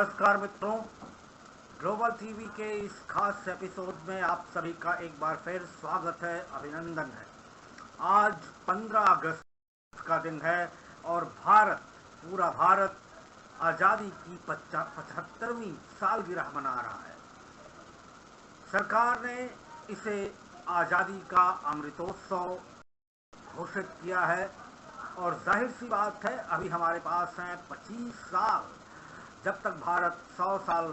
नमस्कार मित्रों, global TV के इस खास एपिसोड में आप सभी का एक बार फिर स्वागत है, अभिनंदन है। आज 15 अगस्त का दिन है और पूरा भारत आज़ादी की 75वीं सालगिरह मना रहा है। सरकार ने इसे आज़ादी का अमृतोत्सव घोषित किया है और जाहिर सी बात है, अभी हमारे पास हैं 25 साल। जब तक भारत 100 साल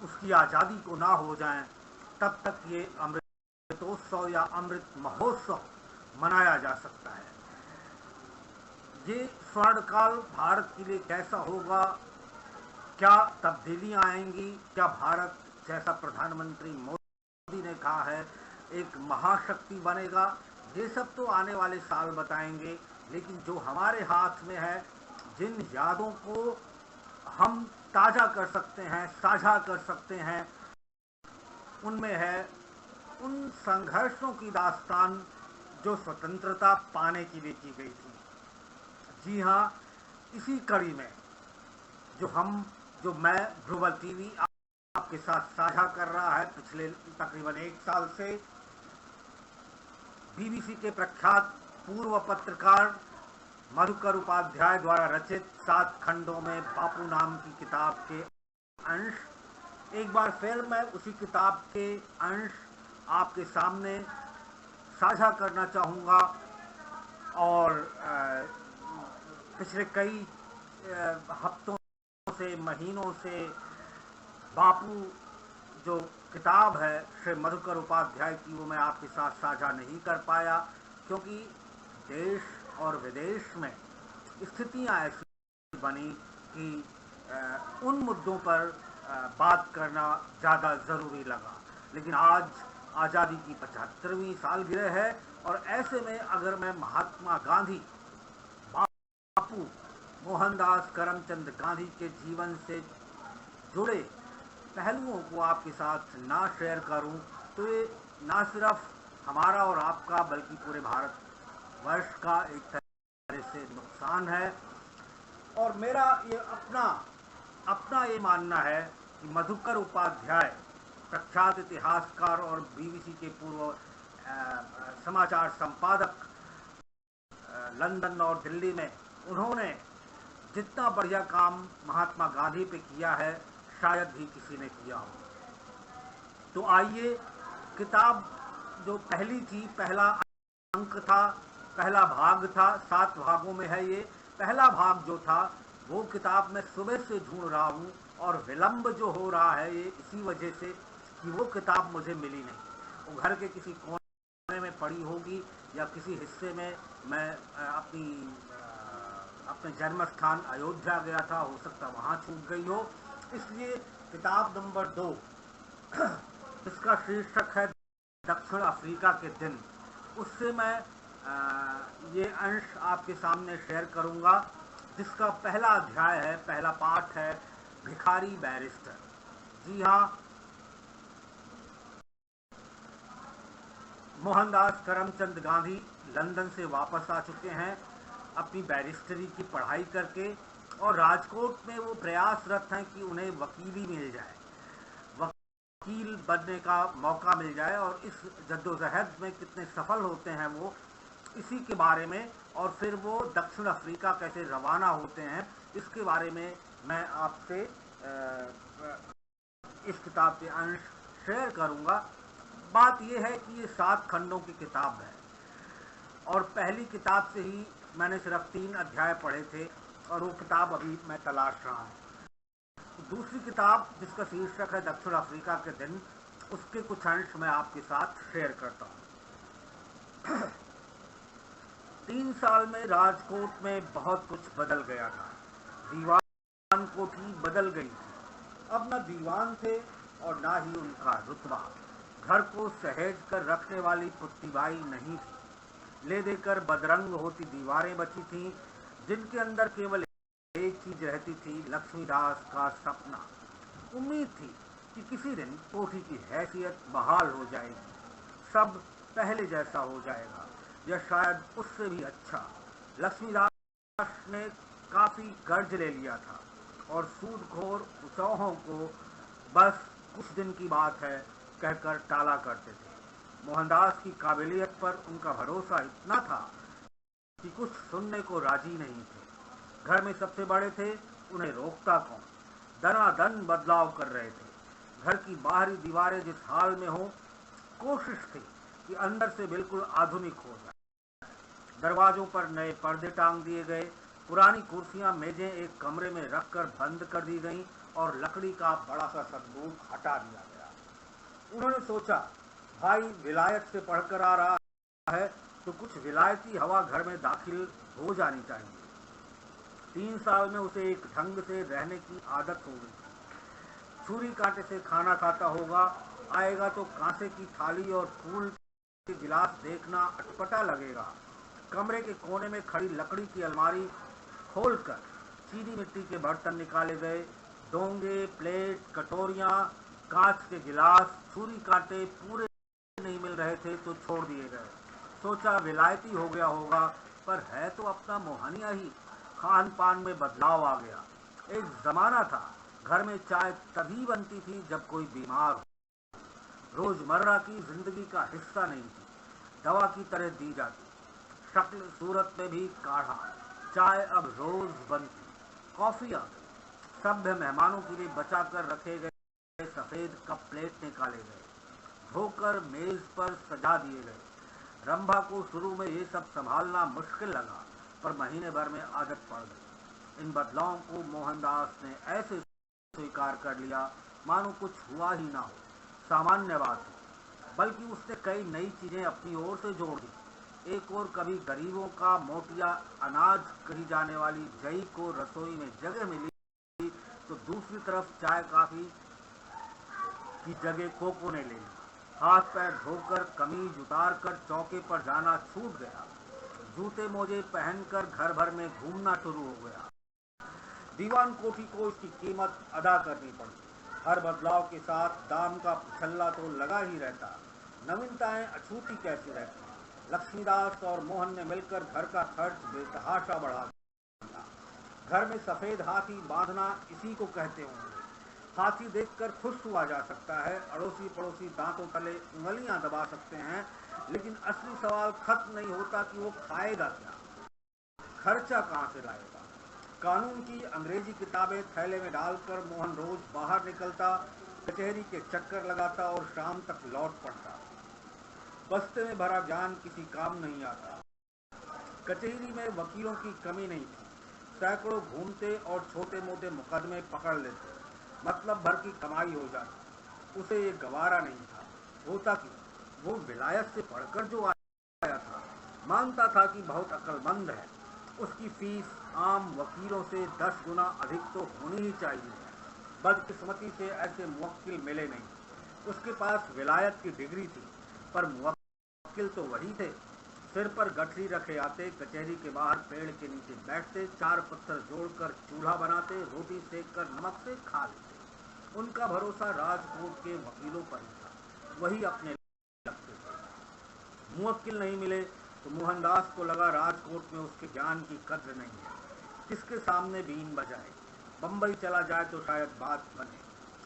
उसकी आज़ादी को ना हो जाए, तब तक ये अमृतोत्सव या अमृत महोत्सव मनाया जा सकता है। ये स्वर्णकाल भारत के लिए कैसा होगा, क्या तब्दीलियां आएंगी, क्या भारत जैसा प्रधानमंत्री मोदी ने कहा है एक महाशक्ति बनेगा, ये सब तो आने वाले साल बताएंगे। लेकिन जो हमारे हाथ में है, जिन यादों को हम ताज़ा कर सकते हैं, साझा कर सकते हैं, उनमें है उन संघर्षों की दास्तान जो स्वतंत्रता पाने के लिए की गई थी। जी हाँ, इसी कड़ी में जो मैं ग्लोबल टीवी आपके साथ साझा कर रहा है पिछले तकरीबन 1 साल से, बीबीसी के प्रख्यात पूर्व पत्रकार मधुकर उपाध्याय द्वारा रचित 7 खंडों में बापू नाम की किताब के अंश, एक बार फिर मैं उसी किताब के अंश आपके सामने साझा करना चाहूँगा। और पिछले कई हफ्तों से, महीनों से बापू जो किताब है श्री मधुकर उपाध्याय की, वो मैं आपके साथ साझा नहीं कर पाया, क्योंकि देश और विदेश में स्थितियां ऐसी बनी कि उन मुद्दों पर बात करना ज़्यादा ज़रूरी लगा। लेकिन आज आज़ादी की 75वीं सालगिरह है और ऐसे में अगर मैं महात्मा गांधी, बापू मोहनदास करमचंद गांधी के जीवन से जुड़े पहलुओं को आपके साथ ना शेयर करूं, तो ये ना सिर्फ हमारा और आपका बल्कि पूरे भारत वर्ष का एक तरह से नुकसान है। और मेरा ये अपना ये मानना है कि मधुकर उपाध्याय, प्रख्यात इतिहासकार और बीबीसी के पूर्व समाचार संपादक, लंदन और दिल्ली में, उन्होंने जितना बढ़िया काम महात्मा गांधी पे किया है, शायद ही किसी ने किया हो। तो आइए, किताब जो पहली थी, पहला अंक था, पहला भाग था, 7 भागों में है ये। पहला भाग जो था वो किताब मैं सुबह से ढूंढ रहा हूँ और विलंब जो हो रहा है ये इसी वजह से कि वो किताब मुझे मिली नहीं। वो घर के किसी कोने में पड़ी होगी या किसी हिस्से में, मैं अपने जन्म स्थान अयोध्या गया था, हो सकता वहाँ छूट गई हो। इसलिए किताब नंबर 2 इसका शीर्षक है दक्षिण अफ्रीका के दिन, उससे मैं ये अंश आपके सामने शेयर करूंगा, जिसका पहला अध्याय है, पहला पाठ है भिखारी बैरिस्टर। जी हाँ, मोहनदास करमचंद गांधी लंदन से वापस आ चुके हैं अपनी बैरिस्टरी की पढ़ाई करके, और राजकोट में वो प्रयासरत हैं कि उन्हें वकीली मिल जाए, वकील बनने का मौका मिल जाए। और इस जद्दोजहद में कितने सफल होते हैं वो, इसी के बारे में, और फिर वो दक्षिण अफ्रीका कैसे रवाना होते हैं, इसके बारे में मैं आपसे इस किताब के अंश शेयर करूंगा। बात यह है कि ये 7 खंडों की किताब है और पहली किताब से ही मैंने सिर्फ 3 अध्याय पढ़े थे और वो किताब अभी मैं तलाश रहा हूँ। दूसरी किताब जिसका शीर्षक है दक्षिण अफ्रीका के दिन, उसके कुछ अंश मैं आपके साथ शेयर करता हूँ। 3 साल में राजकोट में बहुत कुछ बदल गया था। दीवान कोठी बदल गई थी, अब न दीवान थे और ना ही उनका रुतबा। घर को सहेज कर रखने वाली पुतलीबाई नहीं थी, ले देकर बदरंग होती दीवारें बची थीं, जिनके अंदर केवल एक चीज रहती थी, लक्ष्मीदास का सपना। उम्मीद थी कि किसी दिन कोठी की हैसियत बहाल हो जाएगी, सब पहले जैसा हो जाएगा या शायद उससे भी अच्छा। लक्ष्मीदास ने काफी कर्ज ले लिया था, और सूदखोर उचौहों को बस कुछ दिन की बात है कहकर टाला करते थे। मोहनदास की काबिलियत पर उनका भरोसा इतना था कि कुछ सुनने को राजी नहीं थे। घर में सबसे बड़े थे, उन्हें रोकता कौन। दनादन बदलाव कर रहे थे। घर की बाहरी दीवारें जिस हाल में हो, कोशिश थी कि अंदर से बिल्कुल आधुनिक हो जाए। दरवाजों पर नए पर्दे टांग दिए गए, पुरानी कुर्सियां मेजें एक कमरे में रखकर बंद कर दी गईं और लकड़ी का बड़ा सा संदूक हटा दिया गया। उन्होंने सोचा, भाई विलायत से पढ़कर आ रहा है तो कुछ विलायती हवा घर में दाखिल हो जानी चाहिए। 3 साल में उसे एक ढंग से रहने की आदत हो गई। छुरी कांटे से खाना खाता होगा, आएगा तो कांसे की थाली और फूल के गिलास देखना अटपटा लगेगा। कमरे के कोने में खड़ी लकड़ी की अलमारी खोलकर चीनी मिट्टी के बर्तन निकाले गए। डोंगे, प्लेट, कटोरियां, कांच के गिलास, छुरी कांटे पूरे नहीं मिल रहे थे तो छोड़ दिए गए। सोचा विलायती हो गया होगा, पर है तो अपना मोहनिया ही। खान पान में बदलाव आ गया। एक जमाना था घर में चाय तभी बनती थी जब कोई बीमार हो, रोजमर्रा की जिंदगी का हिस्सा नहीं थी, दवा की तरह दी जाती। शक्ल सूरत में भी काढ़ा। चाय अब रोज बनती। कॉफी आ गई। सभ्य मेहमानों के लिए बचा कर रखे गए सफेद कप प्लेट निकाले गए, धोकर मेज पर सजा दिए गए। रंभा को शुरू में ये सब संभालना मुश्किल लगा, पर महीने भर में आदत पड़ गई। इन बदलावों को मोहनदास ने ऐसे स्वीकार कर लिया मानो कुछ हुआ ही ना हो, सामान्य बात हो। बल्कि उसने कई नई चीजें अपनी ओर से जोड़ दी। एक और कभी गरीबों का मोटिया अनाज कही जाने वाली जई को रसोई में जगह मिली, तो दूसरी तरफ चाय काफी की जगह कोको ने ले ली। हाथ पैर धोकर कमीज उतारकर चौके पर जाना छूट गया। जूते मोजे पहनकर घर भर में घूमना शुरू हो गया। दीवान कोठी को इसकी कीमत अदा करनी पड़ी। हर बदलाव के साथ दाम का पिछल्ला तो लगा ही रहता। नवीनताएं अछूती कैसी रहती। लक्ष्मीदास और मोहन ने मिलकर घर का खर्च बेतहाशा बढ़ा दिया। घर में सफेद हाथी बांधना इसी को कहते होंगे। हाथी देखकर खुश हुआ जा सकता है, अड़ोसी पड़ोसी दांतों तले उंगलियां दबा सकते हैं, लेकिन असली सवाल खत्म नहीं होता कि वो खाएगा क्या, खर्चा कहां से लाएगा। कानून की अंग्रेजी किताबें थैले में डालकर मोहन रोज बाहर निकलता, कचहरी के चक्कर लगाता और शाम तक लौट पड़ता। बस्ते में भरा ज्ञान किसी काम नहीं आता। कचहरी में वकीलों की कमी नहीं थी। सैकड़ों घूमते और छोटे मोटे मुकदमे पकड़ लेते, मतलब भर की कमाई हो जाती। उसे ये गवारा नहीं था। होता कि वो विलायत से पढ़कर जो आया था, मानता था कि बहुत अक्लमंद है। उसकी फीस आम वकीलों से 10 गुना अधिक तो होनी ही चाहिए। बदकिस्मती से ऐसे मुवक्किल मिले नहीं। उसके पास विलायत की डिग्री थी, पर मुवक्किल तो वही थे। सिर पर गठरी रखे आते, कचहरी के बाहर पेड़ के नीचे बैठते, 4 पत्थर जोड़कर चूल्हा बनाते, रोटी सेक कर नमक से खा लेते। उनका भरोसा राजकोट के वकीलों पर ही था, वही अपने लगते थे। मुवक्किल नहीं मिले तो मोहनदास को लगा राजकोट में उसके ज्ञान की कद्र नहीं है। किसके सामने बीन बजाए। बंबई चला जाए तो शायद बात बने।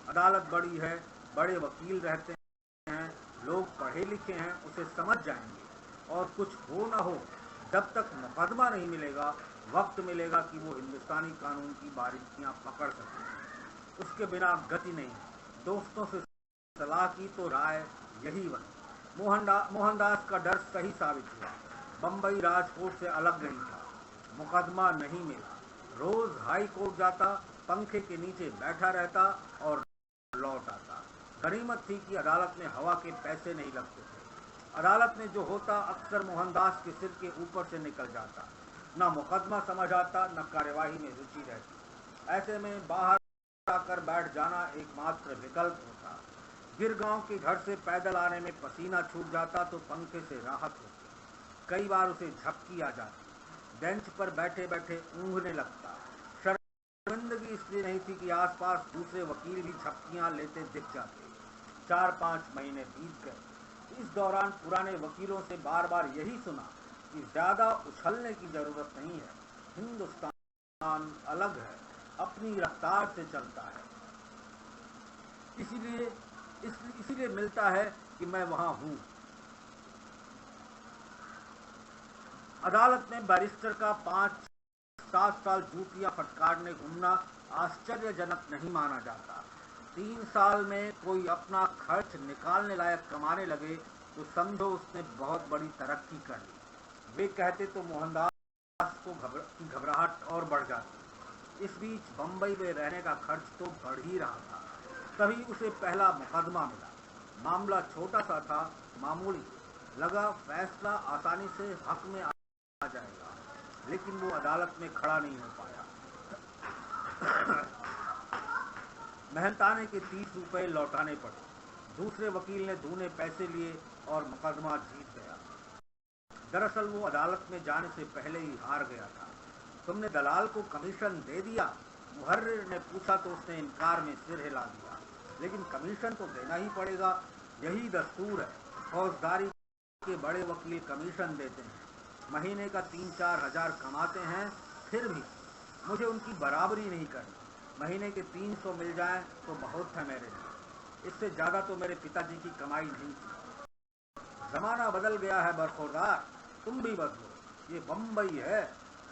अदालत बड़ी है, बड़े वकील रहते हैं, लोग पढ़े लिखे हैं, उसे समझ जाएंगे। और कुछ हो न हो, जब तक मुकदमा नहीं मिलेगा, वक्त मिलेगा कि वो हिंदुस्तानी कानून की बारीकियां पकड़ सके। उसके बिना गति नहीं। दोस्तों से सलाह की तो राय यही बनी। मोहनदास का डर सही साबित हुआ। बंबई राजकोट से अलग नहीं था। मुकदमा नहीं मिला। रोज हाई कोर्ट जाता, पंखे के नीचे बैठा रहता और लौट आता। गनीमत थी कि अदालत में हवा के पैसे नहीं लगते थे। अदालत में जो होता अक्सर मोहनदास के सिर के ऊपर से निकल जाता। न मुकदमा समझ आता, न कार्यवाही में रुचि रहती। ऐसे में बाहर आकर बैठ जाना एकमात्र विकल्प होता। गिरगांव के घर से पैदल आने में पसीना छूट जाता तो पंखे से राहत होती। कई बार उसे झपकी आ जाती। बेंच पर बैठे बैठे ऊँघने लगता। शर्मिंदगी इसलिए नहीं थी कि आसपास दूसरे वकील भी झपकियां लेते दिख जाते। 4-5 महीने बीत गए। इस दौरान पुराने वकीलों से बार बार यही सुना कि ज्यादा उछलने की जरूरत नहीं है, हिंदुस्तान अलग है, अपनी रफ्तार से चलता है, इसीलिए मिलता है कि मैं वहां हूं। अदालत में बैरिस्टर का 5-7 साल जूतियां फटकारने घूमना आश्चर्यजनक नहीं माना जाता। 3 साल में कोई अपना खर्च निकालने लायक कमाने लगे तो समझो उसने बहुत बड़ी तरक्की कर ली। वे कहते तो मोहनदास को घबराहट और बढ़ जाती। इस बीच बंबई में रहने का खर्च तो बढ़ ही रहा था। तभी उसे पहला मुकदमा मिला। मामला छोटा सा था, मामूली। लगा फैसला आसानी से हक में आ जाएगा, लेकिन वो अदालत में खड़ा नहीं हो पाया। मेहनताने के 30 रुपए लौटाने पड़े। दूसरे वकील ने दूने पैसे लिए और मुकदमा जीत गया। दरअसल वो अदालत में जाने से पहले ही हार गया था। तुमने दलाल को कमीशन दे दिया? मुहर्रिर ने पूछा तो उसने इनकार में सिर हिला दिया। लेकिन कमीशन तो देना ही पड़ेगा, यही दस्तूर है। फौजदारी के बड़े वकील कमीशन देते हैं, महीने का 3-4 हजार कमाते हैं, फिर भी मुझे उनकी बराबरी नहीं करनी। महीने के 300 मिल जाए तो बहुत है मेरे लिए, इससे ज्यादा तो मेरे पिताजी की कमाई नहीं थी। जमाना बदल गया है बरखुरदार, तुम भी बदलो। ये बम्बई है,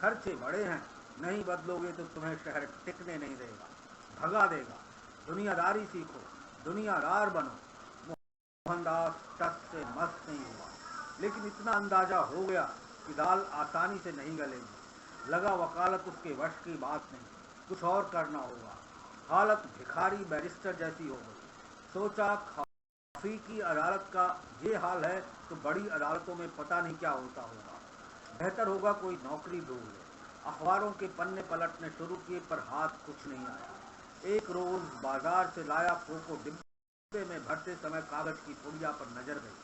खर्चे बड़े हैं, नहीं बदलोगे तो तुम्हें शहर टिकने नहीं देगा, भगा देगा। दुनियादारी सीखो, दुनियादार बनो। मोहनदास टस से मस्त नहीं हुआ, लेकिन इतना अंदाजा हो गया कि दाल आसानी से नहीं गलेगी। लगा वकालत उसके वश की बात नहीं, कुछ और करना होगा। हालत भिखारी बैरिस्टर जैसी हो गई। सोचा खफी की अदालत का ये हाल है तो बड़ी अदालतों में पता नहीं क्या होता होगा। बेहतर होगा कोई नौकरी ढूंढ ले। अखबारों के पन्ने पलटने शुरू किए पर हाथ कुछ नहीं आया। एक रोज बाजार से लाया कोको डिब्बे में भरते समय कागज की पुड़िया पर नजर गई।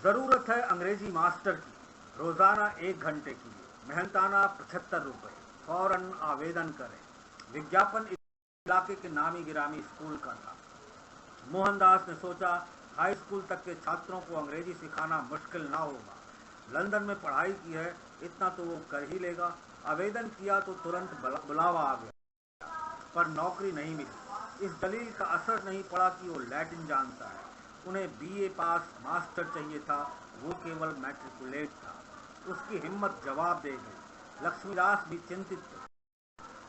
जरूरत है अंग्रेजी मास्टर की, रोजाना 1 घंटे की, मेहनताना 75 रुपए, फौरन आवेदन करें। विज्ञापन इलाके के नामी गिरामी स्कूल का था। मोहनदास ने सोचा हाई स्कूल तक के छात्रों को अंग्रेजी सिखाना मुश्किल ना होगा। लंदन में पढ़ाई की है, इतना तो वो कर ही लेगा। आवेदन किया तो तुरंत बुलावा आ गया, पर नौकरी नहीं मिली। इस दलील का असर नहीं पड़ा कि वो लैटिन जानता है। उन्हें बीए पास मास्टर चाहिए था, वो केवल मैट्रिकुलेट था। उसकी हिम्मत जवाब दे गई। लक्ष्मीदास भी चिंतित थे।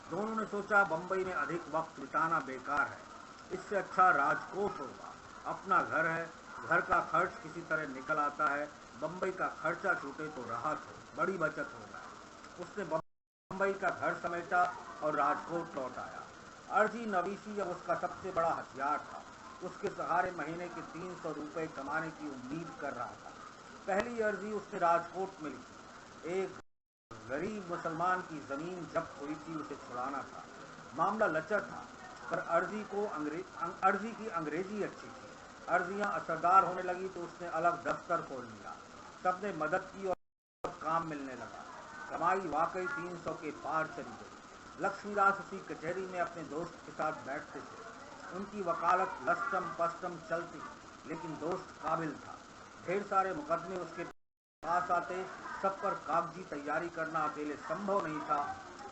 दोनों ने सोचा बंबई में अधिक वक्त बिताना बेकार है, इससे अच्छा राजकोट होगा। अपना घर है, घर का खर्च किसी तरह निकल आता है। बंबई का खर्चा छूटे तो राहत हो, बड़ी बचत हो जाए। उसने बंबई का घर समेटा और राजकोट लौट आया। अर्जी नवीसी अब उसका सबसे बड़ा हथियार था। उसके सहारे महीने के 300 रुपए कमाने की उम्मीद कर रहा था। पहली अर्जी उसने राजकोट में लिखी। एक गरीब मुसलमान की जमीन जब्त हुई थी, उसे छुड़ाना था। मामला लचर था, पर अर्जी की अंग्रेजी अच्छी थी। अर्जियां असरदार होने लगी तो उसने अलग दफ्तर खोल लिया। सबने मदद की और काम मिलने लगा। कमाई वाकई 300 के पार चली गई। लक्ष्मीदास उसी कचहरी में अपने दोस्त के साथ बैठते थे। उनकी वकालत लस्टम पस्टम चलती, लेकिन दोस्त काबिल था। ढेर सारे मुकदमे उसके पास आते, सब पर कागजी तैयारी करना अकेले संभव नहीं था,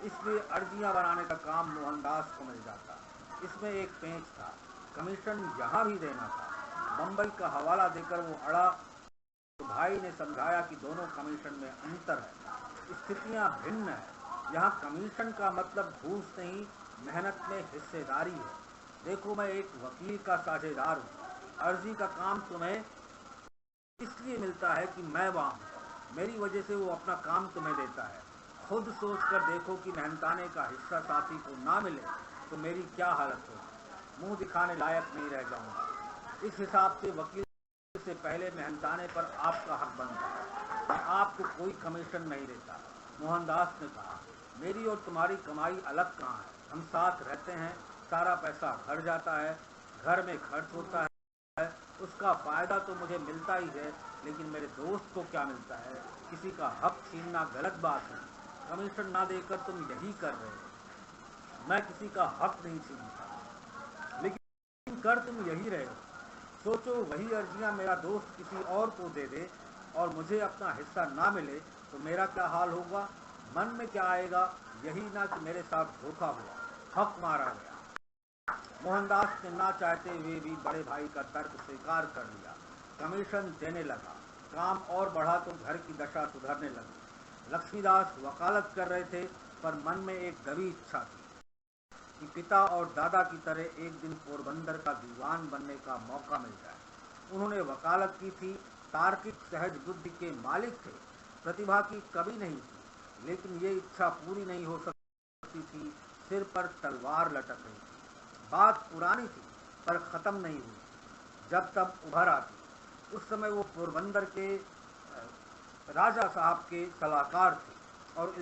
इसलिए अर्जियां बनाने का काम मोहनदास को मिल जाता। इसमें एक पेंच था, कमीशन यहाँ भी देना था। बंबई का हवाला देकर वो अड़ा तो भाई ने समझाया कि दोनों कमीशन में अंतर है, स्थितियां भिन्न है। यहाँ कमीशन का मतलब घूस नहीं, मेहनत में हिस्सेदारी है। देखो मैं एक वकील का साझेदार हूँ, अर्जी का काम तुम्हें इसलिए मिलता है कि मैं वहां हूं, मेरी वजह से वो अपना काम तुम्हें देता है। खुद सोच कर देखो कि मेहनताने का हिस्सा साथी को ना मिले तो मेरी क्या हालत होगी। मुंह दिखाने लायक नहीं रह जाऊंगा। इस हिसाब से वकील से पहले मेहनताने पर आपका हक बनता है। आपको कोई कमीशन नहीं देता। मोहनदास ने कहा, मेरी और तुम्हारी कमाई अलग कहाँ है? हम साथ रहते हैं, सारा पैसा घर जाता है, घर में खर्च होता है, उसका फायदा तो मुझे मिलता ही है, लेकिन मेरे दोस्त को क्या मिलता है? किसी का हक छीनना गलत बात है। कमीशन ना देकर तुम यही कर रहे हो। मैं किसी का हक नहीं छीनता, लेकिन कर तुम यही रहे हो। सोचो वही अर्जियां मेरा दोस्त किसी और को दे दे और मुझे अपना हिस्सा ना मिले तो मेरा क्या हाल होगा। मन में क्या आएगा, यही ना कि मेरे साथ धोखा हुआ, हक मारा गया। मोहनदास ने ना चाहते हुए भी बड़े भाई का तर्क स्वीकार कर लिया। कमीशन देने लगा। काम और बढ़ा तो घर की दशा सुधरने लगी। लक्ष्मीदास वकालत कर रहे थे, पर मन में एक दबी इच्छा थी कि पिता और दादा की तरह एक दिन पोरबंदर का दीवान बनने का मौका मिल जाए। उन्होंने वकालत की थी, तार्किक सहज बुद्धि के मालिक थे, प्रतिभा की कमी नहीं थी, लेकिन ये इच्छा पूरी नहीं हो सकती थी। सिर पर तलवार लटक रही थी। बात पुरानी थी, पर खत्म नहीं हुई। जब तब उभर आती। उस समय वो पोरबंदर के राजा साहब के सलाहकार थे और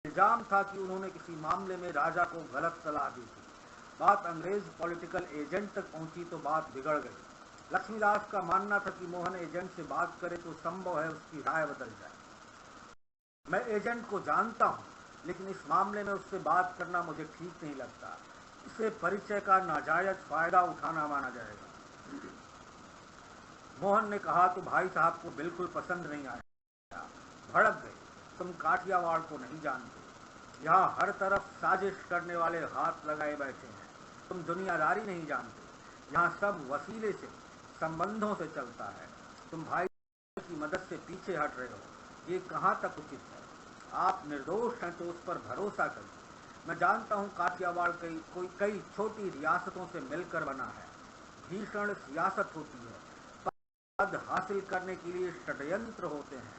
इल्जाम था कि उन्होंने किसी मामले में राजा को गलत सलाह दी थी। बात अंग्रेज पॉलिटिकल एजेंट तक पहुंची तो बात बिगड़ गई। लक्ष्मीदास का मानना था कि मोहन एजेंट से बात करे तो संभव है उसकी राय बदल जाए। मैं एजेंट को जानता हूं, लेकिन इस मामले में उससे बात करना मुझे ठीक नहीं लगता। इसे परिचय का नाजायज फायदा उठाना माना जाएगा। मोहन ने कहा तो भाई साहब को बिल्कुल पसंद नहीं आया। भड़क गए। तुम काठियावाड़ को नहीं जानते। यहाँ हर तरफ साजिश करने वाले हाथ लगाए बैठे हैं। तुम दुनियादारी नहीं जानते। यहाँ सब वसीले से, संबंधों से चलता है। तुम भाई की मदद से पीछे हट रहे हो। ये कहाँ तक उचित है? आप निर्दोष हैं तो उस पर भरोसा करिए। मैं जानता हूँ काठियावाड़ कई छोटी रियासतों से मिलकर बना है। भीषण सियासत होती है। पद हासिल करने के लिए षड्यंत्र होते हैं।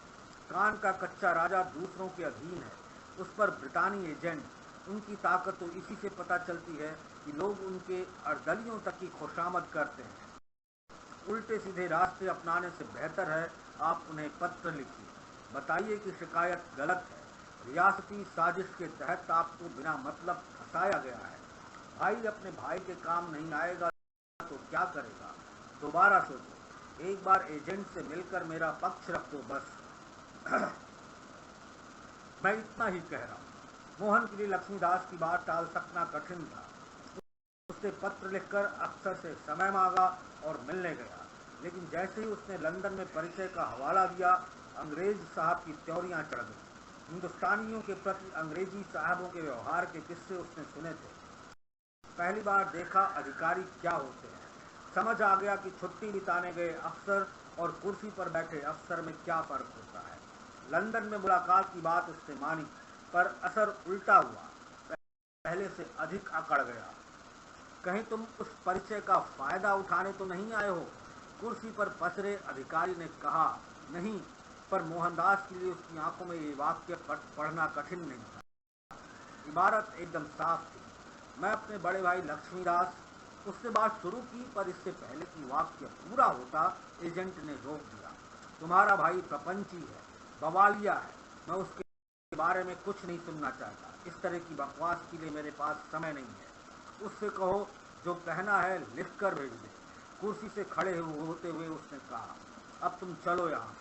कान का कच्चा राजा दूसरों के अधीन है, उस पर ब्रिटानी एजेंट। उनकी ताकत तो इसी से पता चलती है कि लोग उनके अर्दलियों तक की खुशामद करते हैं। उल्टे सीधे रास्ते अपनाने से बेहतर है आप उन्हें पत्र लिखिए, बताइए कि शिकायत गलत है। रियासती साजिश के तहत आपको बिना मतलब फंसाया गया है। भाई अपने भाई के काम नहीं आएगा तो क्या करेगा? दोबारा सोचो। एक बार एजेंट से मिलकर मेरा पक्ष रख दो बस। मैं इतना ही कह रहा हूँ। मोहन के लिए लक्ष्मीदास की बात टाल सकना कठिन था। उसने पत्र लिखकर अफसर से समय मांगा और मिलने गया, लेकिन जैसे ही उसने लंदन में परिचय का हवाला दिया, अंग्रेज साहब की त्योरियां चढ़ गई। हिंदुस्तानियों के प्रति अंग्रेजी साहबों के व्यवहार के किस्से उसने सुने थे। पहली बार देखा अधिकारी क्या होते हैं। समझ आ गया कि छुट्टी बिताने गए अफसर और कुर्सी पर बैठे अफसर में क्या फर्क होता है। लंदन में मुलाकात की बात उसने मानी, पर असर उल्टा हुआ। पहले से अधिक अकड़ गया। कहीं तुम उस परिचय का फायदा उठाने तो नहीं आए हो? कुर्सी पर पसरे अधिकारी ने कहा। नहीं, पर मोहनदास के लिए उसकी आंखों में ये वाक्य पढ़ना कठिन नहीं था। इबारत एकदम साफ थी। मैं अपने बड़े भाई लक्ष्मीदास। उसने बात शुरू की, पर इससे पहले कि वाक्य पूरा होता एजेंट ने रोक दिया। तुम्हारा भाई प्रपंची है, बवालिया है। मैं उसके बारे में कुछ नहीं सुनना चाहता। इस तरह की बकवास के लिए मेरे पास समय नहीं है। उससे कहो जो कहना है लिख कर भेज दे। कुर्सी से खड़े होते हुए उसने कहा, अब तुम चलो यहाँ से।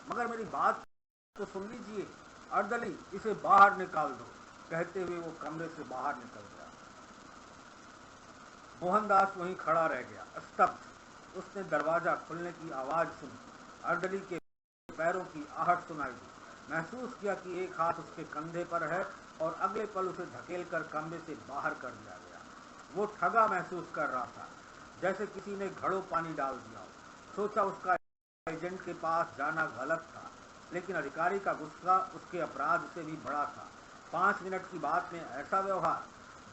मगर मेरी बात तो सुन लीजिए। अर्दली, इसे बाहर निकाल दो। कहते हुए वो कमरे से बाहर निकल गया। मोहनदास वहीं खड़ा रह गया, स्तब्ध। उसने दरवाजा खुलने की आवाज सुनी। अर्दली के पैरों की आहट सुनाई दी। महसूस किया कि एक हाथ उसके कंधे पर है और अगले पल उसे धकेलकर कमरे से बाहर कर दिया गया। वो ठगा महसूस कर रहा था, जैसे किसी ने घड़ों पानी डाल दिया हो। सोचा उसका एजेंट के पास जाना गलत था, लेकिन अधिकारी का गुस्सा उसके अपराध से भी बड़ा था। 5 मिनट की बात में ऐसा व्यवहार।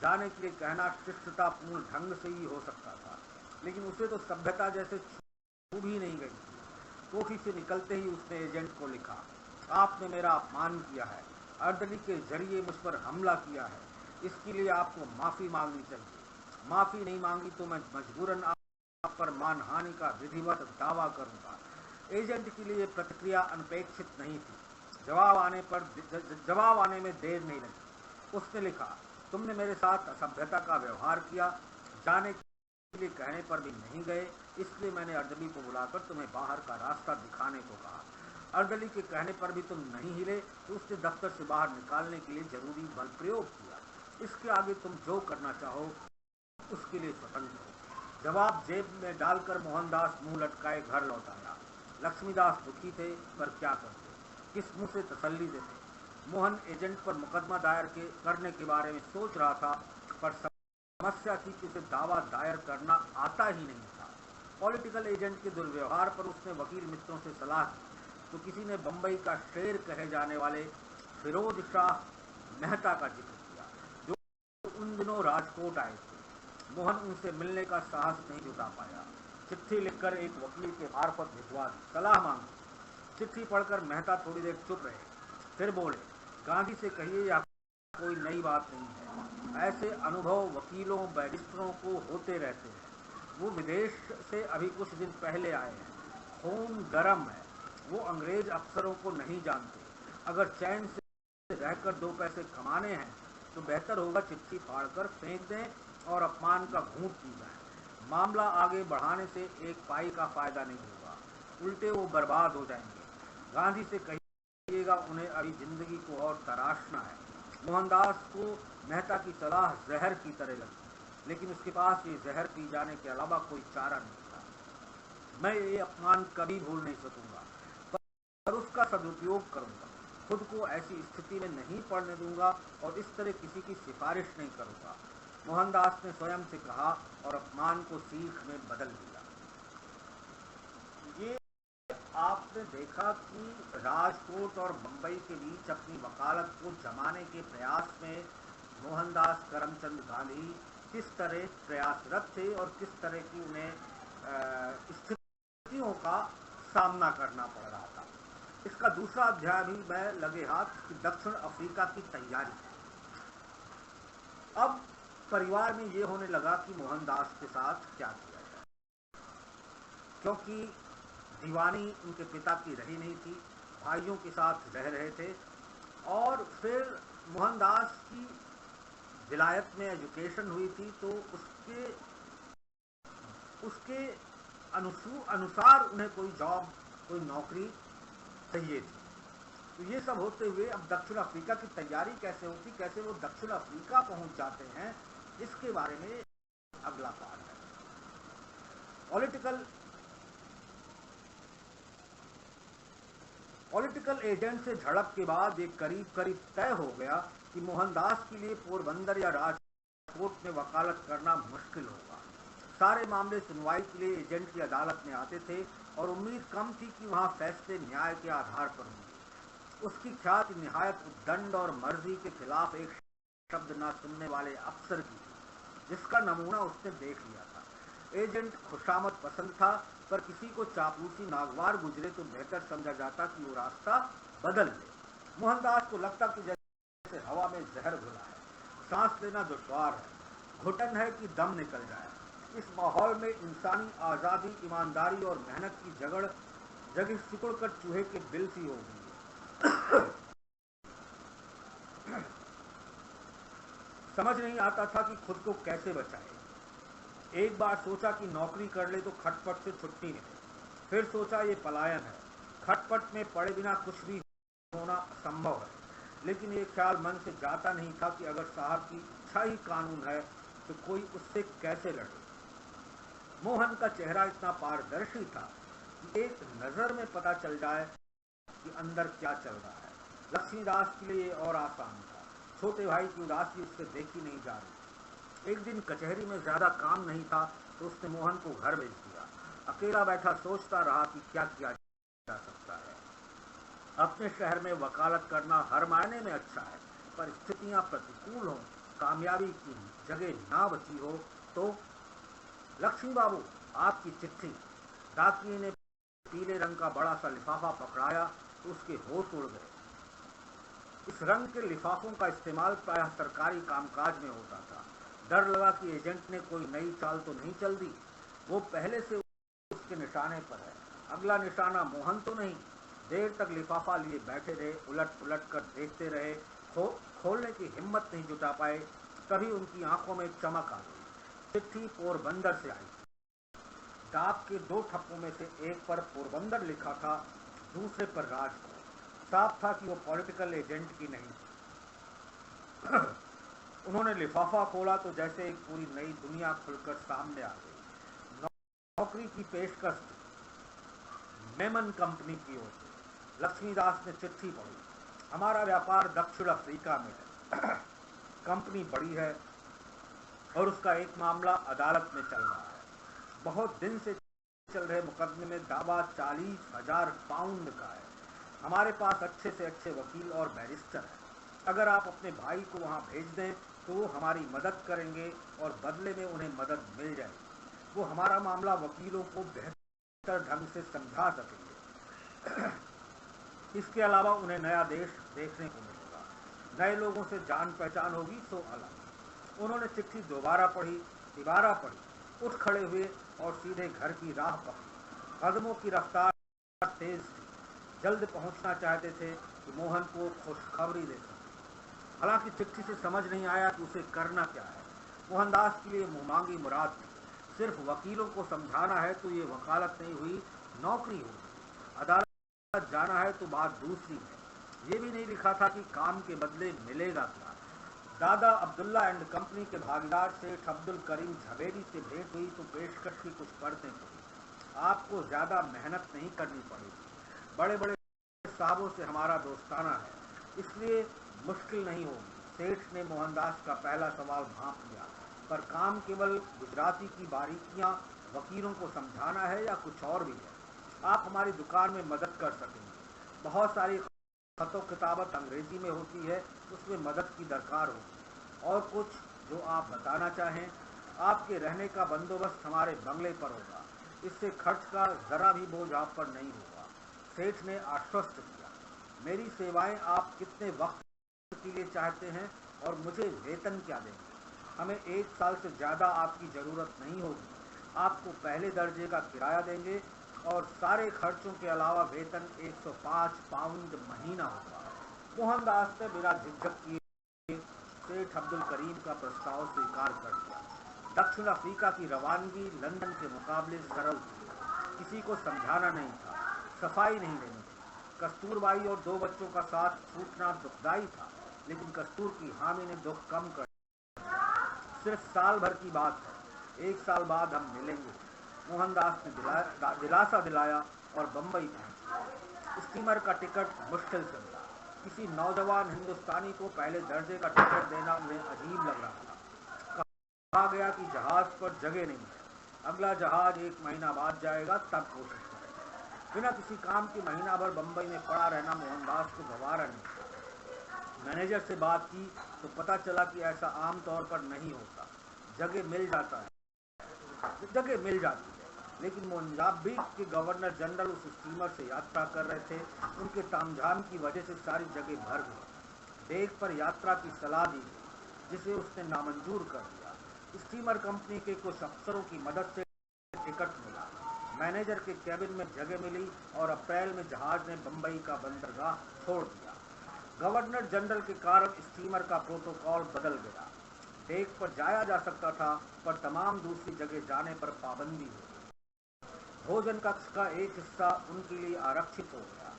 जाने के लिए कहना शिष्टतापूर्ण ढंग से ही हो सकता था, लेकिन उसे तो सभ्यता जैसे छू भी नहीं गई। कोठी से निकलते ही उसने एजेंट को लिखा, आपने मेरा अपमान किया है, अर्दली के जरिए मुझ पर हमला किया है। इसके लिए आपको माफी मांगनी चाहिए। माफी नहीं मांगी तो मैं मजबूरन आप पर मानहानि का विधिवत दावा करूंगा। एजेंट के लिए प्रतिक्रिया अनपेक्षित नहीं थी। जवाब आने में देर नहीं लगी। उसने लिखा, तुमने मेरे साथ असभ्यता का व्यवहार किया। जाने के लिए कहने पर भी नहीं गए, इसलिए मैंने अर्दली को बुलाकर तुम्हें बाहर का रास्ता दिखाने को कहा। अर्दली के कहने पर भी तुम नहीं हिले तो उसने दफ्तर से बाहर निकालने के लिए जरूरी बल प्रयोग किया। इसके आगे तुम जो करना चाहो उसके लिए स्वतंत्र हो। जवाब जेब में डालकर मोहनदास मुंह लटकाए घर लौट आया। लक्ष्मीदास दुखी थे, पर क्या करते, किस मुंह से तसल्ली देते। मोहन एजेंट पर मुकदमा दायर करने के बारे में सोच रहा था, पर समस्या थी कि उसे दावा दायर करना आता ही नहीं था। पॉलिटिकल एजेंट के दुर्व्यवहार पर उसने वकील मित्रों से सलाह की, तो किसी ने बंबई का शेर कहे जाने वाले फिरोज शाह मेहता का जिक्र किया, जो उन दिनों राजकोट आए थे। मोहन उनसे मिलने का साहस नहीं जुटा पाया। चिट्ठी लिखकर एक वकील के मार्फत भिजवा दी, सलाह मांगी। चिट्ठी पढ़कर मेहता थोड़ी देर चुप रहे, फिर बोले, गांधी से कहिए यह कोई नई बात नहीं है। ऐसे अनुभव वकीलों बैरिस्टरों को होते रहते हैं। वो विदेश से अभी कुछ दिन पहले आए हैं, खून गर्म है। वो अंग्रेज अफसरों को नहीं जानते। अगर चैन से रहकर दो पैसे कमाने हैं तो बेहतर होगा चिट्ठी फाड़कर फेंक दें और अपमान का घूंट पी जाएं। मामला आगे बढ़ाने से एक पाई का फायदा नहीं होगा, उल्टे वो बर्बाद हो जाएंगे। गांधी से कहिएगा उन्हें अभी जिंदगी को और तराशना है। मोहनदास को मेहता की सलाह जहर की तरह लगी, लेकिन उसके पास ये जहर पी जाने के अलावा कोई चारा नहीं था। मैं ये अपमान कभी भूल नहीं सकूंगा, पर उसका सदुपयोग करूंगा। खुद को ऐसी स्थिति में नहीं पड़ने दूंगा और इस तरह किसी की सिफारिश नहीं करूंगा, मोहनदास ने स्वयं से कहा और अपमान को सीख में बदल दिया। ये आपने देखा कि राजकोट और बंबई के बीच अपनी वकालत को जमाने के प्रयास में मोहनदास करमचंद गांधी किस तरह प्रयासरत थे और किस तरह की उन्हें स्थितियों का सामना करना पड़ रहा था। इसका दूसरा अध्याय भी मैं लगे हाथ कि दक्षिण अफ्रीका की तैयारी। अब परिवार में ये होने लगा कि मोहनदास के साथ क्या किया जाए, क्योंकि दीवानी उनके पिता की रही नहीं थी, भाइयों के साथ रह रहे थे। और फिर मोहनदास की विलायत में एजुकेशन हुई थी, तो उसके अनुसार उन्हें कोई जॉब, कोई नौकरी चाहिए थी। तो ये सब होते हुए अब दक्षिण अफ्रीका की तैयारी कैसे होती, कैसे वो दक्षिण अफ्रीका पहुंच जाते हैं, इसके बारे में अगला पार्ट है। पॉलिटिकल एजेंट से झड़प के बाद एक करीब करीब तय हो गया कि मोहनदास के लिए पोरबंदर या राजकोट में वकालत करना मुश्किल होगा। सारे मामले सुनवाई के लिए एजेंट की अदालत में आते थे और उम्मीद कम थी कि वहां फैसले न्याय के आधार पर होंगे। उसकी ख्याति निहायत उद्दंड और मर्जी के खिलाफ एक शब्द न सुनने वाले अफसर की थी, जिसका नमूना उसने देख लिया था। एजेंट खुशामद पसंद था, पर किसी को चापलूसी नागवार गुजरे तो बेहतर समझा जाता कि वो रास्ता बदल ले। मोहनदास को लगता कि जैसे हवा में जहर घुला है, सांस लेना दुश्वार है, घुटन है कि दम निकल जाए। इस माहौल में इंसानी आजादी, ईमानदारी और मेहनत की जगह सिकुड़ कर चूहे के बिल सी हो गई है। समझ नहीं आता था कि खुद को कैसे बचाए। एक बार सोचा कि नौकरी कर ले तो खटपट से छुट्टी मिले, फिर सोचा ये पलायन है, खटपट में पड़े बिना कुछ भी होना असंभव है। लेकिन ये ख्याल मन से जाता नहीं था कि अगर साहब की इच्छा ही कानून है तो कोई उससे कैसे लड़े। मोहन का चेहरा इतना पारदर्शी था कि एक नजर में पता चल जाए कि अंदर क्या चल रहा है। लक्ष्मीदास के लिए और आसान था, छोटे भाई की उदासी उससे देखी नहीं जा रही। एक दिन कचहरी में ज्यादा काम नहीं था तो उसने मोहन को घर भेज दिया। अकेला बैठा सोचता रहा कि क्या किया जा सकता है। अपने शहर में वकालत करना हर मायने में अच्छा है, पर स्थितियां प्रतिकूल हो, कामयाबी की जगह ना बची हो तो। लक्ष्मी बाबू, आपकी चिट्ठी। डाकिये ने पीले रंग का बड़ा सा लिफाफा पकड़ाया तो उसके होश उड़ गए। इस रंग के लिफाफों का इस्तेमाल प्रायः सरकारी कामकाज में होता था। डर लगा कि एजेंट ने कोई नई चाल तो नहीं चल दी। वो पहले से उसके निशाने पर है। अगला निशाना मोहन तो नहीं। देर तक लिफाफा लिए बैठे रहे, उलट पुलट कर देखते रहे, खोलने की हिम्मत नहीं जुटा पाए। तभी उनकी आंखों में चमक आ गई। चिट्ठी पोरबंदर से आई। डाक के दो ठप्पों में से एक पर पोरबंदर लिखा था, दूसरे पर राजकोट। साफ था कि वो पॉलिटिकल एजेंट की नहीं। उन्होंने लिफाफा खोला तो जैसे एक पूरी नई दुनिया खुलकर सामने आ गई। नौकरी की पेशकश थी, मेमन कंपनी की ओर से। लक्ष्मीदास ने चिट्ठी पढ़ी। हमारा व्यापार दक्षिण अफ्रीका में है। कंपनी बड़ी है और उसका एक मामला अदालत में चल रहा है। बहुत दिन से चल रहे मुकदमे में दावा 40,000 पाउंड का है। हमारे पास अच्छे से अच्छे वकील और बैरिस्टर हैं। अगर आप अपने भाई को वहाँ भेज दें तो वो हमारी मदद करेंगे और बदले में उन्हें मदद मिल जाएगी। वो हमारा मामला वकीलों को बेहतर ढंग से समझा सकेंगे। इसके अलावा उन्हें नया देश देखने को मिलेगा, नए लोगों से जान पहचान होगी सो अलग। उन्होंने चिट्ठी दोबारा पढ़ी, तिबारा पढ़ी, उठ खड़े हुए और सीधे घर की राह पकड़ी। कदमों की रफ्तार तेज थी, जल्द पहुंचना चाहते थे कि मोहन को खुशखबरी दे सके। हालांकि चिट्ठी से समझ नहीं आया कि उसे करना क्या है। मोहनदास के लिए मुंहमांगी मुराद थी। सिर्फ वकीलों को समझाना है तो ये वकालत नहीं हुई, नौकरी होगी। अदालत जाना है तो बात दूसरी है। ये भी नहीं लिखा था कि काम के बदले मिलेगा क्या। दादा अब्दुल्ला एंड कंपनी के भागीदार सेठ अब्दुल करीम झवेरी से भेंट हुई तो पेशकश की कुछ शर्तें पड़ी। आपको ज्यादा मेहनत नहीं करनी पड़ेगी। बड़े बड़े साहबों से हमारा दोस्ताना है, इसलिए मुश्किल नहीं होगी। सेठ ने मोहनदास का पहला सवाल भांप लिया, पर काम केवल गुजराती की बारीकियां वकीलों को समझाना है या कुछ और भी है? आप हमारी दुकान में मदद कर सकेंगे। बहुत सारी खतो किताबत अंग्रेजी में होती है, उसमें मदद की दरकार होगी। और कुछ जो आप बताना चाहें? आपके रहने का बंदोबस्त हमारे बंगले पर होगा, इससे खर्च का जरा भी बोझ आप पर नहीं होगा। सेठ ने आश्वस्त किया। मेरी सेवाएं आप कितने वक्त के लिए चाहते हैं और मुझे वेतन क्या देंगे? हमें 1 साल से ज्यादा आपकी जरूरत नहीं होगी। आपको पहले दर्जे का किराया देंगे और सारे खर्चों के अलावा वेतन 105 पाउंड महीना होगा। मोहनदास ने बिना झिझक किए सेठ अब्दुल करीम का प्रस्ताव स्वीकार कर लिया। दक्षिण अफ्रीका की रवानगी लंदन के मुकाबले सरल थी। किसी को समझाना नहीं था, सफाई नहीं लेनी थी। कस्तूरबाई और 2 बच्चों का साथ छूटना दुखदायी था, लेकिन कस्तूर की हामी ने दुख कम कर दिया। सिर्फ साल भर की बात है, 1 साल बाद हम मिलेंगे। मोहनदास ने दिलासा दिलाया और बंबई पहुंचे। स्टीमर का टिकट मुश्किल से मिला। किसी नौजवान हिंदुस्तानी को पहले दर्जे का टिकट देना उन्हें अजीब लग रहा था। कहा गया कि जहाज पर जगह नहीं है, अगला जहाज 1 महीना बाद जाएगा, तब कोशिश करें। बिना किसी काम के महीना भर बंबई में पड़ा रहना मोहनदास को गवारा नहीं था। मैनेजर से बात की तो पता चला कि ऐसा आम तौर पर नहीं होता। जगह मिल जाती है, लेकिन मोजाम्बिक के गवर्नर जनरल उस स्टीमर से यात्रा कर रहे थे। उनके तामझाम की वजह से सारी जगह भर गई। डेक पर यात्रा की सलाह दी गई, जिसे उसने नामंजूर कर दिया। स्टीमर कंपनी के कुछ अफसरों की मदद से टिकट मिला। मैनेजर के कैबिन में जगह मिली और अप्रैल में जहाज ने बंबई का बंदरगाह छोड़ दिया। गवर्नर जनरल के कारण स्टीमर का प्रोटोकॉल बदल गया। डेक पर जाया जा सकता था, पर तमाम दूसरी जगह जाने पर पाबंदी हो गई। भोजन कक्ष का एक हिस्सा उनके लिए आरक्षित हो गया,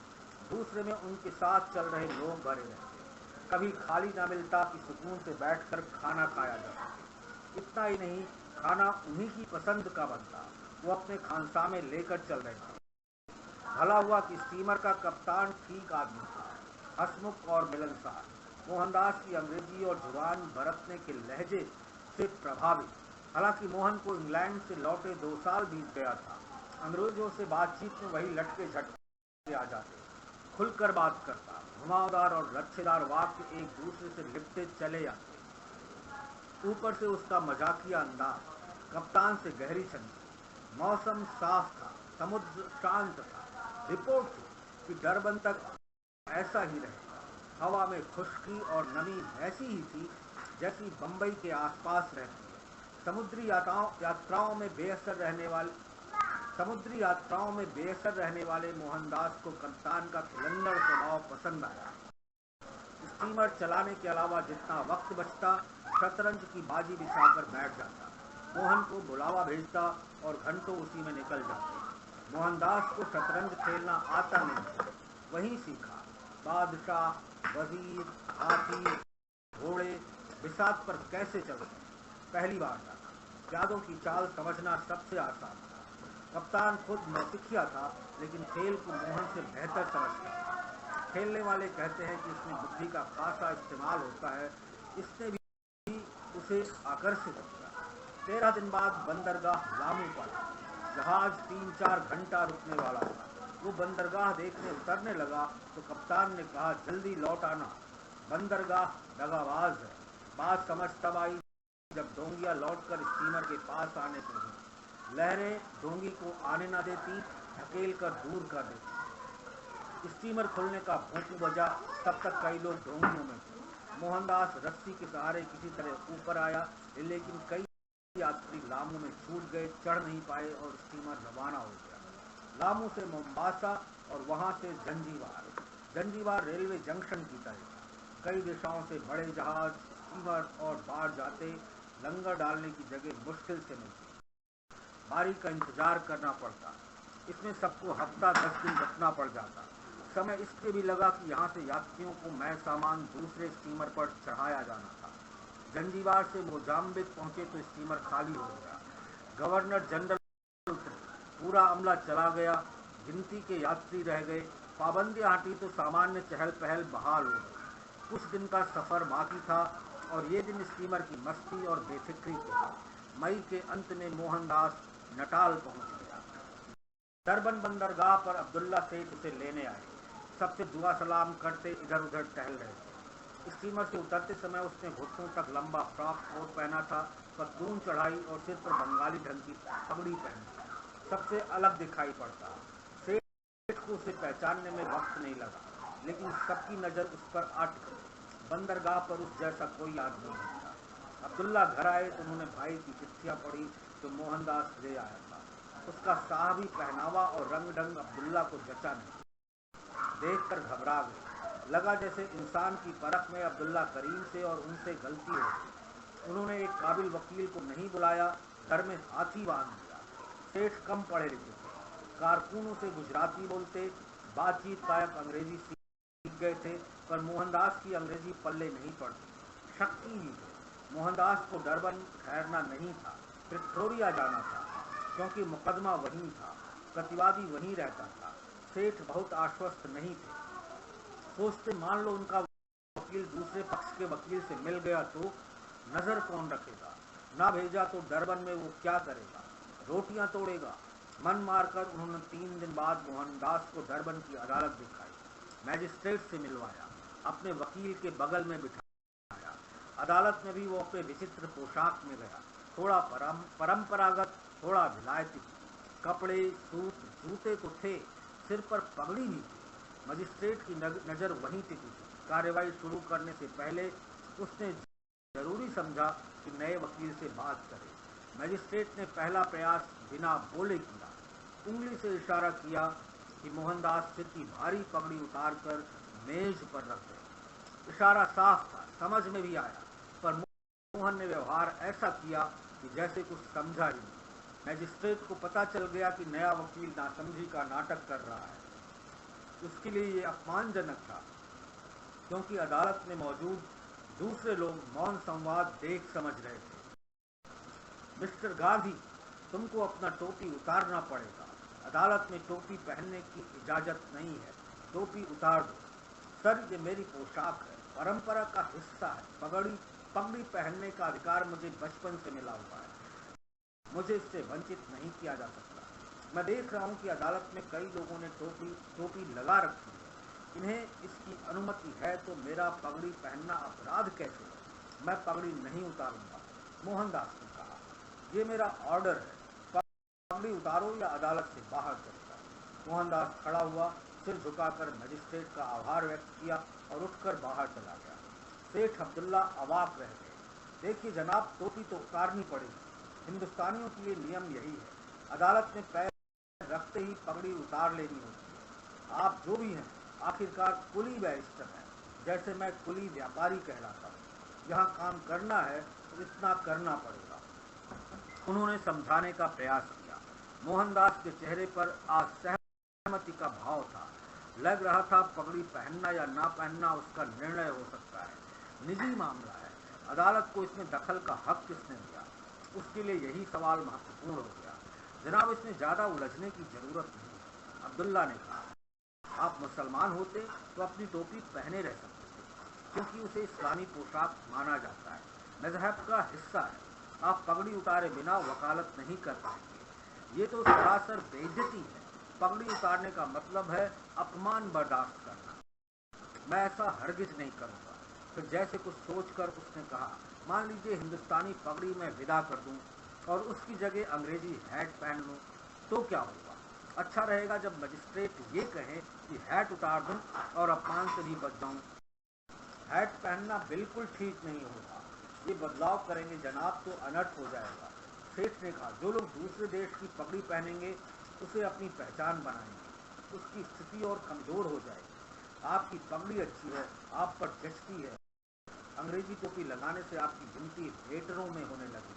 दूसरे में उनके साथ चल रहे लोग भरे रहते। कभी खाली न मिलता कि सुकून से बैठकर खाना खाया जा सके। इतना ही नहीं, खाना उन्हीं की पसंद का बनता। वो अपने खानसामे लेकर चल रहे थे। भला हुआ कि स्टीमर का कप्तान ठीक आदमी था, हंसमुख और मिलनसार। मोहनदास की अंग्रेजी और जुबान बरतने के लहजे से प्रभावित। हालांकि मोहन को इंग्लैंड से लौटे 2 साल बीत गया था। अंग्रेजों से बातचीत में वही लटके झटके आ जाते। खुलकर बात करता, घुमावदार और लच्छेदार वाक्य एक दूसरे से लिपटे चले जाते। ऊपर से उसका मजाकिया अंदाज। कप्तान से गहरी छंदी। मौसम साफ था, समुद्र शांत था। रिपोर्ट थी कि डरबन तक ऐसा ही रहेगा। हवा में खुश्की और नमी ऐसी ही थी जैसी बंबई के आसपास रहती है। समुद्री यात्राओं में बेअसर रहने वाले मोहनदास को कप्तान का खिलंदड़ स्वभाव पसंद आया। स्टीमर चलाने के अलावा जितना वक्त बचता, शतरंज की बाजी बिछाकर बैठ जाता। मोहन को बुलावा भेजता और घंटों उसी में निकल जाते। मोहनदास को शतरंज खेलना आता नहीं था, वहीं सीखा। बादशाह, वजीर, हाथी, घोड़े बिसात पर कैसे चलते, पहली बार जाना। यादों की चाल समझना सबसे आसान था। कप्तान खुद नौसिखिया था, लेकिन खेल को मोहन से बेहतर समझता था। खेलने वाले कहते हैं कि इसमें बुद्धि का खासा इस्तेमाल होता है। इसने भी उसे आकर्षित किया। 13 दिन बाद बंदरगाह लामू पर जहाज 3-4 घंटा रुकने वाला था। वो बंदरगाह देखने उतरने लगा तो कप्तान ने कहा, जल्दी लौट आना, बंदरगाह दगाबाज है। बात समझ तब आई जब डोंगियां लौटकर स्टीमर के पास आने पड़ी। लहरें डोंगी को आने न देती, ढकेल कर दूर कर देती। स्टीमर खुलने का भोंपू बजा, तब तक कई लोग डोंगियों में थे। मोहनदास रस्सी के सहारे किसी तरह ऊपर आया, लेकिन कई यात्री लामू में छूट गए, चढ़ नहीं पाए और स्टीमर रवाना हो गया। लामू से मोम्बासा और वहां से जंजीबार रेलवे जंक्शन की तरह। कई दिशाओं से बड़े जहाज, स्टीमर और बाढ़ जाते, लंगर डालने की जगह मुश्किल से मिलती। बारी का इंतजार करना पड़ता। इसमें सबको हफ्ता 10 दिन रुकना पड़ जाता। समय इसलिए भी लगा कि यहाँ से यात्रियों को मैं सामान दूसरे स्टीमर पर चढ़ाया जाना था। जंजीबार से मोजाम्बिक पहुंचे तो स्टीमर खाली हो गया। गवर्नर जनरल उतरे, पूरा अमला चला गया, गिनती के यात्री रह गए। पाबंदियां हटी तो सामान्य चहल पहल बहाल हो गई। कुछ दिन का सफर बाकी था और ये दिन स्टीमर की मस्ती और बेफिक्री थी। मई के अंत में मोहनदास नटाल पहुंच गया। डरबन बंदरगाह पर अब्दुल्ला सेठ उसे लेने आए। सबसे दुआ सलाम करते इधर उधर टहल रहे थे। स्टीमर से उतरते समय उसने घुटनों तक लंबा फ्रॉक कोट पहना था, पतलून चढ़ाई और सिर पर बंगाली ढंग की पगड़ी पहनी। सबसे अलग दिखाई पड़ता। सेठ को उसे पहचानने में वक्त नहीं लगा, लेकिन सबकी नजर उस पर अटक गई। बंदरगाह पर उस जैसा कोई आदमी नहीं था। अब्दुल्ला घर आए तो उन्होंने भाई की चिट्ठियां पढ़ी तो मोहनदास ले आया था। उसका साहबी पहनावा और रंग ढंग अब्दुल्ला को जचा नहीं। देखकर घबरा गए। लगा जैसे इंसान की परख में अब्दुल्ला करीम से और उनसे गलती हो गई। उन्होंने एक काबिल वकील को नहीं बुलाया, घर में हाथी बांध दिया। सेठ कम पढ़े लिखे थे, कारकुनों से गुजराती बोलते, बातचीत कायक अंग्रेजी सीख गए थे, पर मोहनदास की अंग्रेजी पल्ले नहीं पड़ती। शक्ति ही थे। मोहनदास को डरबन ठहरना नहीं था, प्रिटोरिया जाना था, क्योंकि मुकदमा वहीं था, प्रतिवादी वहीं रहता था। सेठ बहुत आश्वस्त नहीं थे। सोचते मान लो उनका वकील दूसरे पक्ष के वकील से मिल गया तो नजर कौन रखेगा, ना भेजा तो डरबन में वो क्या करेगा, रोटियां तोड़ेगा। मन मारकर उन्होंने 3 दिन बाद मोहनदास को डरबन की अदालत दिखाई। मैजिस्ट्रेट से मिलवाया, अपने वकील के बगल में बिठाया। अदालत में भी वो अपने विचित्र पोशाक में गया, थोड़ा परंपरागत, थोड़ा विलायती। कपड़े, सूट, जूते तो थे, सिर पर पगड़ी भी थी। मजिस्ट्रेट की नजर वहीं टिकी थी। कार्रवाई शुरू करने से पहले उसने जरूरी समझा कि नए वकील से बात करे। मजिस्ट्रेट ने पहला प्रयास बिना बोले किया। उंगली से इशारा किया कि मोहनदास सिर की भारी पगड़ी उतारकर मेज पर रख दे। इशारा साफ था, समझ में भी आया, पर मोहन ने व्यवहार ऐसा किया कि जैसे कुछ समझा ही नहीं। मैजिस्ट्रेट को पता चल गया कि नया वकील नासमझी का नाटक कर रहा है। उसके लिए ये अपमानजनक था, क्योंकि अदालत में मौजूद दूसरे लोग मौन संवाद देख समझ रहे थे। मिस्टर गांधी, तुमको अपना टोपी उतारना पड़ेगा। अदालत में टोपी पहनने की इजाजत नहीं है। टोपी उतार दो। सर, ये मेरी पोशाक है, परंपरा का हिस्सा है। पगड़ी पहनने का अधिकार मुझे बचपन से मिला हुआ है। मुझे इससे वंचित नहीं किया जा सकता। मैं देख रहा हूं कि अदालत में कई लोगों ने टोपी लगा रखी है। इन्हें इसकी अनुमति है तो मेरा पगड़ी पहनना अपराध कैसे है? मैं पगड़ी नहीं उतारूंगा। मोहनदास ने कहा, ये मेरा ऑर्डर है, पगड़ी उतारो या अदालत से बाहर चले जाओ। मोहनदास खड़ा हुआ, सिर झुकाकर मजिस्ट्रेट का आभार व्यक्त किया और उठकर बाहर चला गया। सेठ अब्दुल्ला अवाक रह गए। देखिए जनाब, टोपी तो उतारनी पड़ेगी। हिंदुस्तानियों के लिए नियम यही है, अदालत में पैर रखते ही पगड़ी उतार लेनी होती है। आप जो भी हैं, आखिरकार कुली बैरिस्टर हैं, जैसे मैं कुली व्यापारी कहलाता हूँ। यहाँ काम करना है तो इतना करना पड़ेगा। उन्होंने समझाने का प्रयास किया। मोहनदास के चेहरे पर असहमति का भाव था। लग रहा था पगड़ी पहनना या ना पहनना उसका निर्णय हो सकता है, निजी मामला है। अदालत को इसमें दखल का हक किसने दिया? उसके लिए यही सवाल महत्वपूर्ण हो गया। जनाब, इसमें ज्यादा उलझने की जरूरत नहीं, अब्दुल्ला ने कहा। आप मुसलमान होते तो अपनी टोपी पहने रह सकते थे, क्योंकि उसे इस्लामी पोशाक माना जाता है, मजहब का हिस्सा है। आप पगड़ी उतारे बिना वकालत नहीं कर पाएंगे। ये तो सरासर बेइज्जती है। पगड़ी उतारने का मतलब है अपमान बर्दाश्त करना। मैं ऐसा हरगिज नहीं करूँगा। फिर जैसे कुछ सोचकर उसने कहा, मान लीजिए हिंदुस्तानी पगड़ी मैं विदा कर दूं और उसकी जगह अंग्रेजी हैट पहन लूं, तो क्या होगा? अच्छा रहेगा जब मजिस्ट्रेट ये कहे कि हैट उतार दूं और अपमान से भी बच जाऊं। हैट पहनना बिल्कुल ठीक नहीं होगा। ये बदलाव करेंगे जनाब तो अनर्थ हो जाएगा। सेठ ने कहा, जो लोग दूसरे देश की पगड़ी पहनेंगे उसे अपनी पहचान बनाएंगे, उसकी स्थिति और कमजोर हो जाएगी। आपकी पगड़ी अच्छी है, आप पर जचती है। अंग्रेजी टोपी लगाने से आपकी गिनती वेटरों में होने लगी,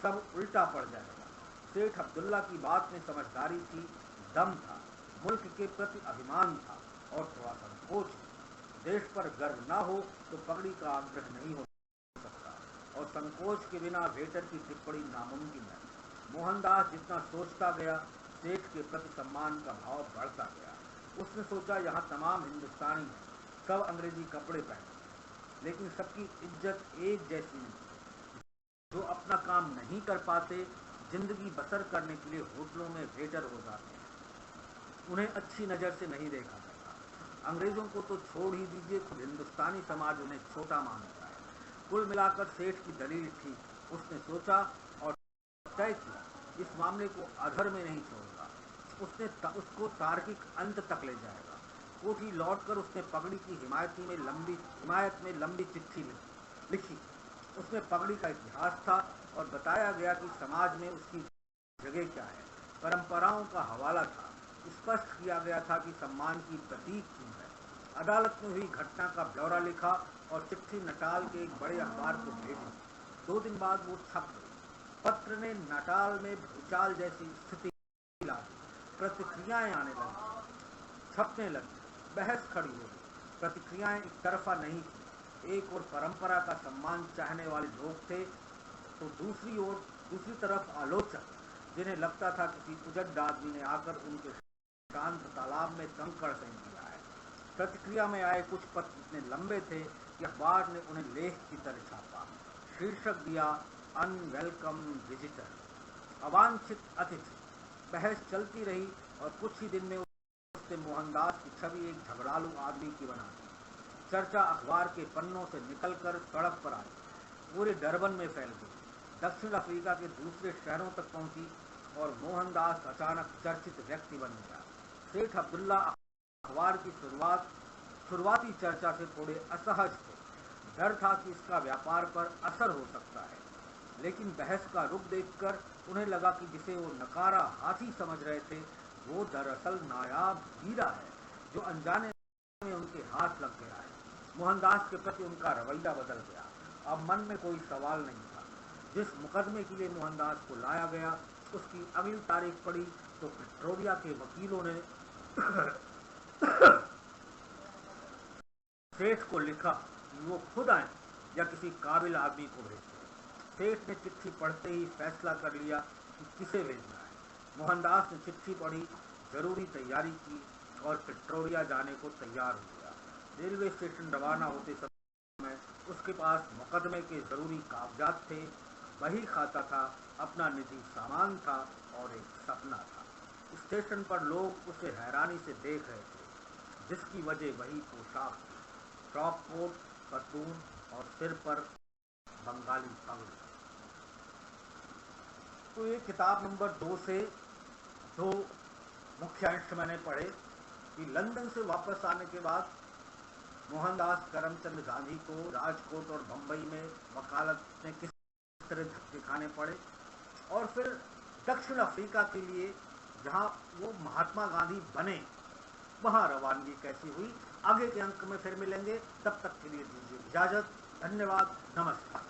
सब उल्टा पड़ जाएगा। सेठ अब्दुल्ला की बात में समझदारी थी, दम था, मुल्क के प्रति अभिमान था और थोड़ा संकोच। देश पर गर्व न हो तो पगड़ी का आग्रह नहीं हो सकता, और संकोच के बिना वेटर की टिप्पणी नामुमकिन है। मोहनदास जितना सोचता गया, सेठ के प्रति सम्मान का भाव बढ़ता गया। उसने सोचा, यहाँ तमाम हिंदुस्तानी हैं, सब अंग्रेजी कपड़े पहने, लेकिन सबकी इज्जत एक जैसी नहीं। जो अपना काम नहीं कर पाते, जिंदगी बसर करने के लिए होटलों में वेटर हो जाते हैं, उन्हें अच्छी नज़र से नहीं देखा जाता। अंग्रेजों को तो छोड़ ही दीजिए, खुद हिंदुस्तानी समाज उन्हें छोटा मानता है। कुल मिलाकर सेठ की दलील थी। उसने सोचा और तय किया, इस मामले को अधर में नहीं छोड़ेगा। उसको तार्किक अंत तक ले जाएगा। कोठी लौटकर उसने पगड़ी की हिमायत में लंबी चिट्ठी लिखी। उसमें पगड़ी का इतिहास था और बताया गया कि समाज में उसकी जगह क्या है। परंपराओं का हवाला था। स्पष्ट किया गया था कि सम्मान की प्रतीक क्यों है। अदालत में हुई घटना का ब्यौरा लिखा और चिट्ठी नटाल के एक बड़े अखबार को भेजी। 2 दिन बाद वो छप गई। पत्र ने नटाल में भूचाल जैसी स्थिति ला दी। प्रतिक्रियाएं आने लगी, छपने लगी, बहस खड़ी हो गई। प्रतिक्रियाएं एक तरफा नहीं थी। एक और परंपरा का सम्मान चाहने वाले लोग थे, तो दूसरी तरफ आलोचक, जिन्हें लगता था किसी उजड़ आदमी ने आकर उनके शांत तालाब में कंकड़ फेंक दिया है। प्रतिक्रिया में आए कुछ पत्र इतने लंबे थे कि अखबार ने उन्हें लेख की तरह छापा। शीर्षक दिया, अनवेलकम विजिटर, अवांछित अतिथि। बहस चलती रही और कुछ ही दिन में उससे मोहनदास की छवि एक झगड़ालू आदमी की बना दी। चर्चा अखबार के पन्नों से निकलकर सड़क पर आई, पूरे डरबन में फैल गई, दक्षिण अफ्रीका के दूसरे शहरों तक पहुंची और मोहनदास अचानक चर्चित व्यक्ति बन गया। सेठ अब्दुल्ला अखबार की शुरुआती चर्चा से थोड़े असहज थे। डर था कि इसका व्यापार पर असर हो सकता है, लेकिन बहस का रुख देखकर उन्हें लगा कि जिसे वो नकारा हाथी समझ रहे थे, वो दरअसल नायाब हीरा है जो अनजाने में उनके हाथ लग गया है। मोहनदास के प्रति उनका रवैया बदल गया। अब मन में कोई सवाल नहीं था। जिस मुकदमे के लिए मोहनदास को लाया गया, उसकी अगली तारीख पड़ी तो प्रिटोरिया के वकीलों ने सेठ को लिखा कि वो खुद आए या किसी काबिल आदमी को भेजें। सेठ ने चिट्ठी पढ़ते ही फैसला कर लिया कि किसे भेजना है। मोहनदास ने चिट्ठी पढ़ी, जरूरी तैयारी की और प्रिटोरिया जाने को तैयार हो गया। रेलवे स्टेशन रवाना होते समय उसके पास मुकदमे के जरूरी कागजात थे, बही खाता था, अपना निजी सामान था और एक सपना था। स्टेशन पर लोग उसे हैरानी से देख रहे थे, जिसकी वजह वही पोशाक थी, टॉप कोट, पतलून और सिर पर बंगाली पगड़ी। तो ये किताब नंबर 2 से 2 मुख्य अंश मैंने पढ़े कि लंदन से वापस आने के बाद मोहनदास करमचंद गांधी को राजकोट और बंबई में वकालत में किस तरह धक्के खाने पड़े, और फिर दक्षिण अफ्रीका के लिए जहां वो महात्मा गांधी बने, वहां रवानगी कैसी हुई। आगे के अंक में फिर मिलेंगे, तब तक के लिए दीजिए इजाजत। धन्यवाद, नमस्कार।